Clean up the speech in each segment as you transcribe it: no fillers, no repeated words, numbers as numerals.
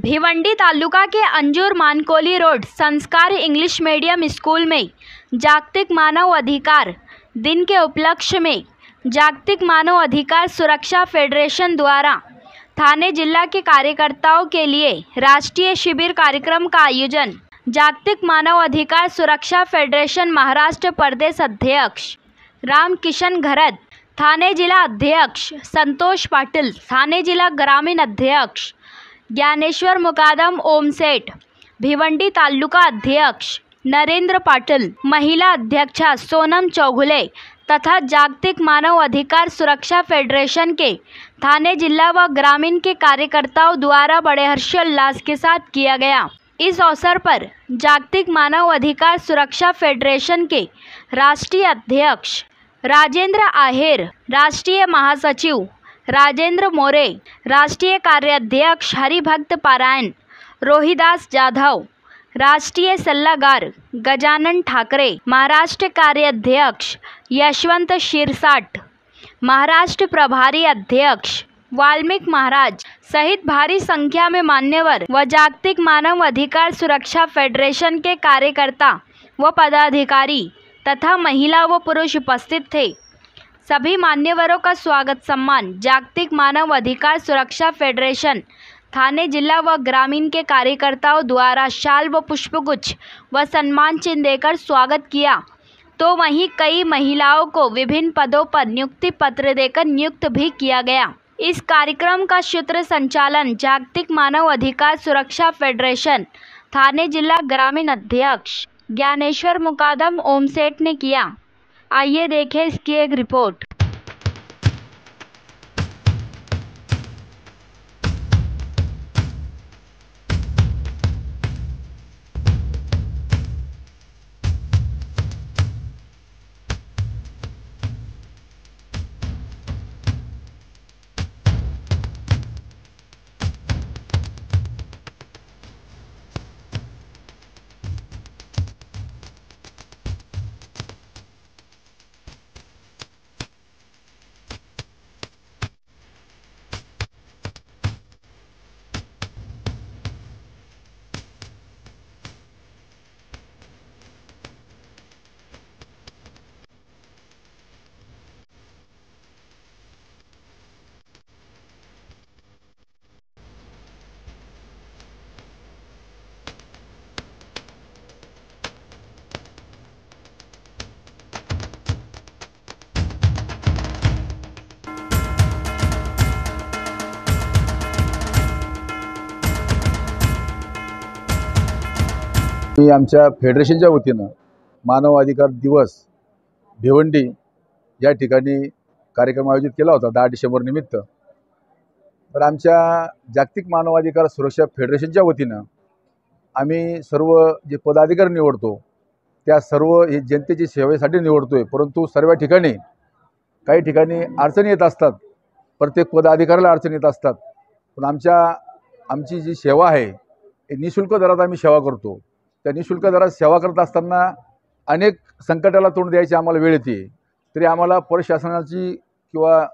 भिवंडी तालुका के Anjur Mankoli road संस्कार English medium school में जागतिक मानव अधिकार दिन के उपलक्ष्य में जागतिक मानव अधिकार सुरक्षा फेडरेशन द्वारा थाने जिला के कार्यकर्ताओं के लिए राष्ट्रीय शिविर कार्यक्रम का आयोजन जागतिक मानव अधिकार सुरक्षा फेडरेशन महाराष्ट्र प्रदेश अध्यक्ष रामकिशन घरत, थाने जिला अध्यक्ष संतोष पाटिल, थाने जिला ग्रामीण अध्यक्ष ज्ञानेश्वर मुकादम ओमसेठ, भिवंडी तालुका अध्यक्ष नरेंद्र पाटिल, महिला अध्यक्षा सोनम चौगुले तथा जागतिक मानव अधिकार सुरक्षा फेडरेशन के थाने जिला व ग्रामीण के कार्यकर्ताओं द्वारा बड़े हर्षोल्लास के साथ किया गया। इस अवसर पर जागतिक मानव अधिकार सुरक्षा फेडरेशन के राष्ट्रीय अध्यक्ष राजेंद्र आहेर, राष्ट्रीय महासचिव राजेंद्र मोरे, राष्ट्रीय कार्याध्यक्ष हरिभक्त पारायण, रोहिदास जाधव, राष्ट्रीय सल्लागार गजानन ठाकरे, महाराष्ट्र कार्याध्यक्ष यशवंत शिरसाट, महाराष्ट्र प्रभारी अध्यक्ष वाल्मीकि महाराज सहित भारी संख्या में मान्यवर व जागतिक मानव अधिकार सुरक्षा फेडरेशन के कार्यकर्ता व पदाधिकारी तथा महिला व पुरुष उपस्थित थे। सभी मान्यवरों का स्वागत सम्मान जागतिक मानव अधिकार सुरक्षा फेडरेशन थाने जिला व ग्रामीण के कार्यकर्ताओं द्वारा शाल व पुष्पगुच्छ व सम्मान चिन्ह देकर स्वागत किया, तो वहीं कई महिलाओं को विभिन्न पदों पर नियुक्ति पत्र देकर नियुक्त भी किया गया। इस कार्यक्रम का सूत्र संचालन जागतिक मानव अधिकार सुरक्षा फेडरेशन थाने जिला ग्रामीण अध्यक्ष ज्ञानेश्वर मुकादम ओमसेठ ने किया। आइए देखें इसकी एक रिपोर्ट। मी आमच्या फेडरेशनच्या वतीनं मानव अधिकार दिवस भिवंडी या ठिकाणी कार्यक्रम आयोजित केला होता 10 डिसेंबर निमित्त। तर आमच्या जागतिक मानव अधिकार सुरक्षा फेडरेशनच्या वतीनं आम्ही सर्व जे पदाधिकारी निवडतो त्या सर्व हे जनतेची सेवेसाठी निवडतोय, परंतु सर्व ठिकाणी काही ठिकाणी अडचणी येत असतात, प्रत्येक पदाधिकाऱ्याला अडचणी येत असतात। पण आमची जी सेवा आहे हे निःशुल्क दरात आम्ही सेवा करतो। त्या निःशुल्क दरात सेवा करत असताना अनेक संकटाला तोंड द्यायची आम्हाला वेळ येते, तरी आम्हाला प्रशासनाची किंवा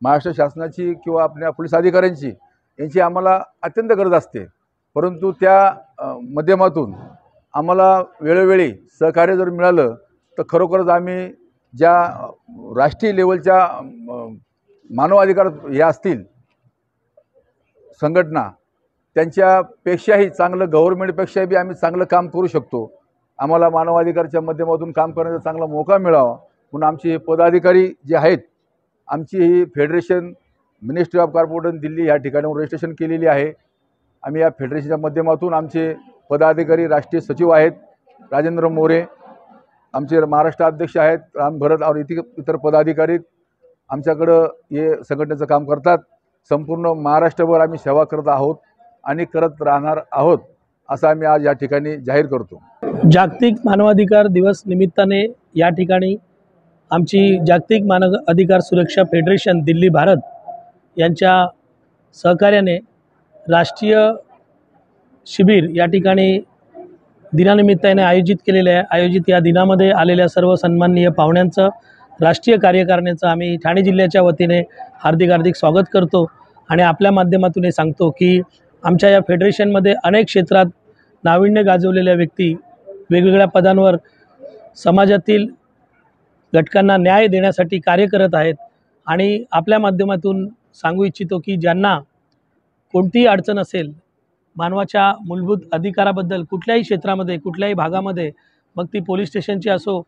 महाराष्ट्र शासनाची किंवा आपल्या पोलीस अधिकाऱ्यांची यांची आम्हाला अत्यंत गरज असते। परंतु त्या माध्यमातून आम्हाला वेळोवेळी सहकार्य जर मिळालं तर खरोखरच आम्ही ज्या राष्ट्रीय लेवलच्या मानव अधिकार या असतील संघटना त्यांच्यापेक्षाही चांगलं गव्हर्नमेंटपेक्षाही बी आम्ही चांगलं काम करू शकतो। आम्हाला मानवाधिकारच्या माध्यमातून काम करण्याचा चांगला मौका मिळावा म्हणून आमचे हे पदाधिकारी जे आहेत, आमची ही federation ministry of corporation Delhi या ठिकाणी रजिस्ट्रेशन केलेली आहे। आम्ही या फेडरेशनच्या माध्यमातून आमचे पदाधिकारी राष्ट्रीय सचिव आहेत राजेंद्र मोरे, आमचे महाराष्ट्र अध्यक्ष आहेत राम भरत और इतर पदाधिकारी आमच्याकडं हे संघटनेचं काम करतात। संपूर्ण महाराष्ट्रभर आम्ही सेवा करत आहोत आणि करत राहणार आहोत असं आम्ही आज या ठिकाणी जाहीर करतो। जागतिक मानवाधिकार दिवस निमित्ताने या ठिकाणी आमची जागतिक मानव अधिकार सुरक्षा फेडरेशन दिल्ली भारत यांच्या सहकार्याने राष्ट्रीय शिबिर या ठिकाणी दिनानिमित्ताने आयोजित केलेले आहे। आयोजित या दिनामध्ये आलेल्या सर्व सन्माननीय पाहुण्यांचं राष्ट्रीय कार्यकारिणीचं आम्ही ठाणे जिल्ह्याच्या वतीने हार्दिक स्वागत करतो आणि आपल्या माध्यमातून हे सांगतो की आमच्या या फेडरेशनमध्ये अनेक क्षेत्रात नाविन्य गाजवलेल्या व्यक्ती वेगवेगळ्या पदांवर समाजातील घटकांना न्याय देण्यासाठी कार्य करत आहेत आणि आपल्या माध्यमातून सांगू इच्छितो की ज्यांना कोणतीही अडचण असेल मानवाच्या मूलभूत अधिकाराबद्दल कुठल्याही क्षेत्रामध्ये कुठल्याही भागामध्ये, मग ती पोलीस स्टेशनची असो,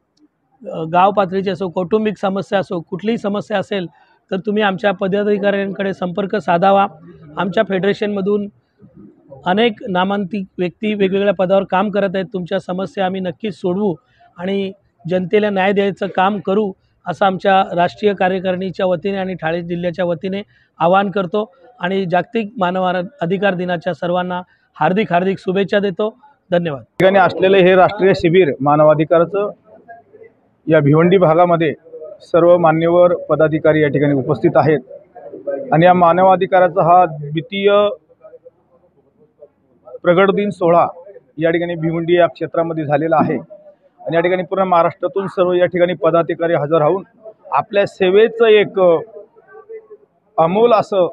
गाव पातळीची असो, कौटुंबिक समस्या असो, कुठलीही समस्या असेल तर तुम्ही आमच्या पदाधिकाऱ्यांकडे संपर्क साधावा। आमच्या फेडरेशनमधून अनेक नामांकित व्यक्ती वेगवेगळ्या पदावर काम करत आहेत। तुमच्या समस्या आम्ही नक्कीच सोडवू आणि जनतेला न्याय द्यायचं काम करू असं आमच्या राष्ट्रीय कार्यकारिणीच्या वतीने आणि ठाणे जिल्ह्याच्या वतीने आवाहन करतो आणि जागतिक मानव अधिकार दिनाच्या सर्वांना हार्दिक हार्दिक शुभेच्छा देतो। धन्यवाद। ठिकाणी असलेले हे राष्ट्रीय शिबिर मानवाधिकाराचं या भिवंडी भागामध्ये सर्व मान्यवर पदाधिकारी या ठिकाणी उपस्थित आहेत आणि या मानवाधिकाराचा हा द्वितीय प्रगट दिन सोहळा या ठिकाणी भिवंडी या क्षेत्रामध्ये झालेला आहे आणि या ठिकाणी पूर्ण महाराष्ट्रातून सर्व या ठिकाणी पदाधिकारी हजर राहून आपल्या सेवेचं एक अमोल असं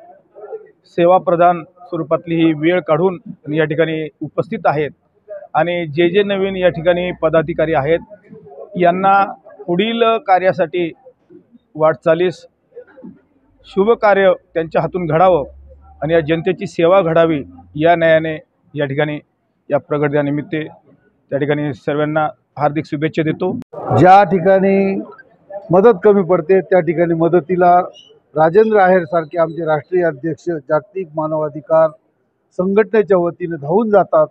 सेवा प्रदान स्वरूपातली ही वेळ काढून या ठिकाणी उपस्थित आहेत आणि जे नवीन या ठिकाणी पदाधिकारी आहेत यांना पुढील कार्यासाठी वाटचालीस शुभ कार्य त्यांच्या हातून घडावं आणि या जनतेची सेवा घडावी या न्यायाने या ठिकाणी या प्रगट दिनानिमित्त त्या ठिकाणी सर्वांना हार्दिक शुभेच्छा देतो। ज्या ठिकाणी मदत कमी पडते त्या ठिकाणी मदतीला राजेंद्र आहेर सारखे आमचे राष्ट्रीय अध्यक्ष जागतिक मानवाधिकार संघटनेच्या वतीने धावून जातात।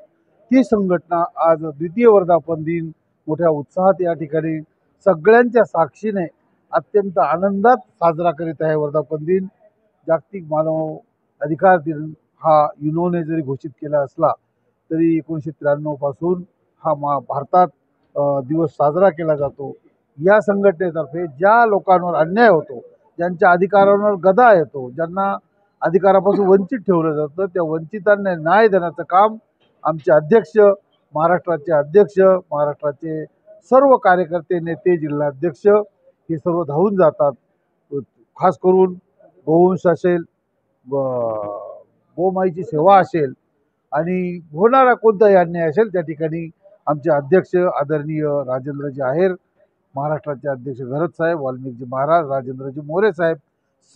ती संघटना आज द्वितीय वर्धापन दिन मोठ्या उत्साहात या ठिकाणी सगळ्यांच्या साक्षीने अत्यंत आनंदात साजरा करीत आहे। वर्धापन दिन जागतिक मानव अधिकार दिन हा युनोने जरी घोषित केला असला तरी 1993 पासून हा भारतात दिवस साजरा केला जातो। या संघटनेतर्फे ज्या लोकांवर अन्याय होतो, ज्यांच्या अधिकारांवर गदा येतो, ज्यांना अधिकारापासून वंचित ठेवलं जातं, त्या वंचितांना न्याय देण्याचं काम आमचे अध्यक्ष, महाराष्ट्राचे अध्यक्ष, महाराष्ट्राचे सर्व कार्यकर्ते, नेते, जिल्हाध्यक्ष हे सर्व धावून जातात। खास करून गोवंश असेल, गोमाईची सेवा असेल आणि होणारा कोणताही अन्याय असेल त्या ठिकाणी आमचे अध्यक्ष आदरणीय राजेंद्रजी आहेर, महाराष्ट्राचे अध्यक्ष घरत साहेब, वाल्मिकजी महाराज, राजेंद्रजी मोरे साहेब,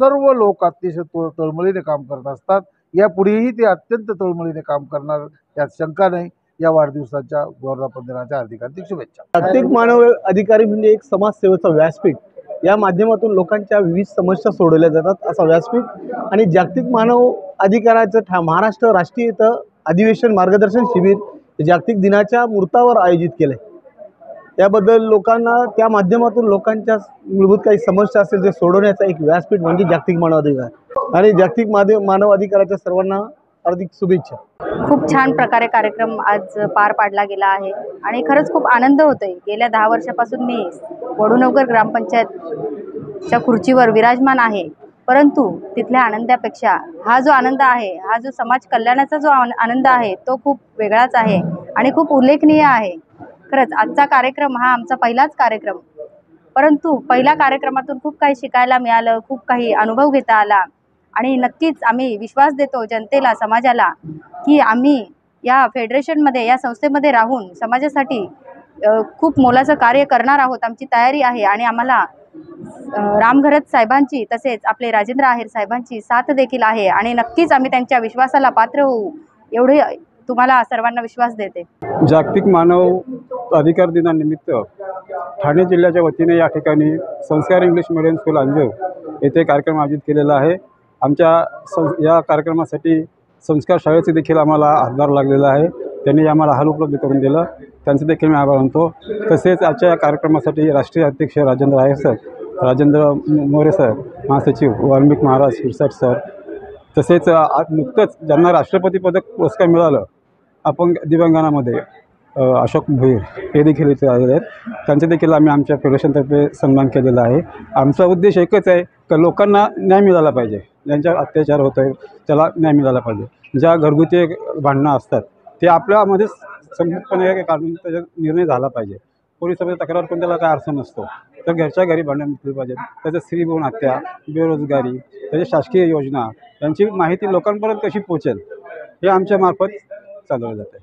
सर्व लोक अतिशय तळमळीने काम करत असतात। यापुढेही ते अत्यंत तळमळीने काम करणार यात शंका नाही। या वाढदिवसाच्या वर्धापन दिनाच्या हार्दिक हार्दिक शुभेच्छा। जागतिक मानव अधिकारी म्हणजे एक समाजसेवेचं व्यासपीठ, या माध्यमातून लोकांच्या विविध समस्या सोडवल्या जातात असा व्यासपीठ आणि जागतिक मानव अधिकाराचं महाराष्ट्र राष्ट्रीय अधिवेशन मार्गदर्शन शिबिर जागतिक दिनाच्या मुहूर्तावर आयोजित केले। त्याबद्दल लोकांना त्या माध्यमातून लोकांच्या मूलभूत काही समस्या असेल ते सोडवण्याचा एक व्यासपीठ म्हणजे जागतिक मानव अधिकार आणि जागतिक मानव अधिकाराच्या सर्वांना हार्दिक शुभेच्छा। खूप छान प्रकारे कार्यक्रम आज पार पाडला गेला आहे आणि खरंच खूप आनंद होतोय। गेल्या 10 वर्षापासून मी वडूनगर ग्रामपंचायतच्या खुर्चीवर विराजमान आहे, परंतु तिथल्या आनंदापेक्षा हा जो आनंद आहे, हा जो समाज कल्याणाचा जो आनंद आहे तो खूप वेगळाच आहे आणि खूप उल्लेखनीय आहे। खरंच आजचा कार्यक्रम हा आमचा पहिलाच कार्यक्रम, परंतु पहिल्या कार्यक्रमातून खूप काही शिकायला मिळालं, खूप काही अनुभव घेता आला आणि नक्कीच आम्ही विश्वास देतो जनतेला, समाजाला की आम्ही या फेडरेशनमध्ये, या संस्थेमध्ये राहून समाजासाठी खूप मोलाचं कार्य करणार आहोत। आमची तयारी आहे आणि आम्हाला राम घरत साहेबांची तसेच आपले राजेंद्र आहेर साहेबांची साथ देखील आहे आणि नक्कीच आम्ही त्यांच्या विश्वासाला पात्र होऊ एवढे तुम्हाला सर्वांना विश्वास देते। जागतिक मानव अधिकार दिनानिमित्त ठाणे जिल्ह्याच्या वतीने या ठिकाणी संस्कार इंग्लिश मीडियम स्कूल अंजूर येथे कार्यक्रम आयोजित केलेला आहे। आमच्या या कार्यक्रमासाठी संस्कार शाळेचे देखील आम्हाला हातभार लागलेला आहे, त्यांनी आम्हाला हाल उपलब्ध करून दिलं, त्यांचे देखील मी आभार मानतो। तसेच आजच्या या कार्यक्रमासाठी राष्ट्रीय अध्यक्ष राजेंद्र आहेर सर, राजेंद्र मोरे सर, महासचिव वाल्मिक महाराज शिरसाट सर, तसेच नुकतंच ज्यांना राष्ट्रपती पदक पुरस्कार मिळालं अपंग दिव्यांगांमध्ये अशोक भोईर हे देखील इथे आलेले आहेत, त्यांचे देखील आम्ही आमच्या फेडरेशनतर्फे सन्मान केलेला आहे। आमचा उद्देश एकच आहे की लोकांना न्याय मिळाला पाहिजे, ज्यांच्यावर अत्याचार होत आहे त्याला न्याय मिळाला पाहिजे। ज्या घरगुती भांडणं असतात ते आपल्यामध्ये संयुक्तपणे काढून त्याचा निर्णय झाला पाहिजे। पोलिसामध्ये तक्रार करून त्याला काय अर्थ नसतो, तर घरच्या घरी भांडण मिटली पाहिजे। त्याचं स्त्री भ्रूण हत्या, बेरोजगारी, त्याच्या शासकीय योजना यांची माहिती लोकांपर्यंत कशी पोहोचेल हे आमच्या मार्फत चालवलं जातं.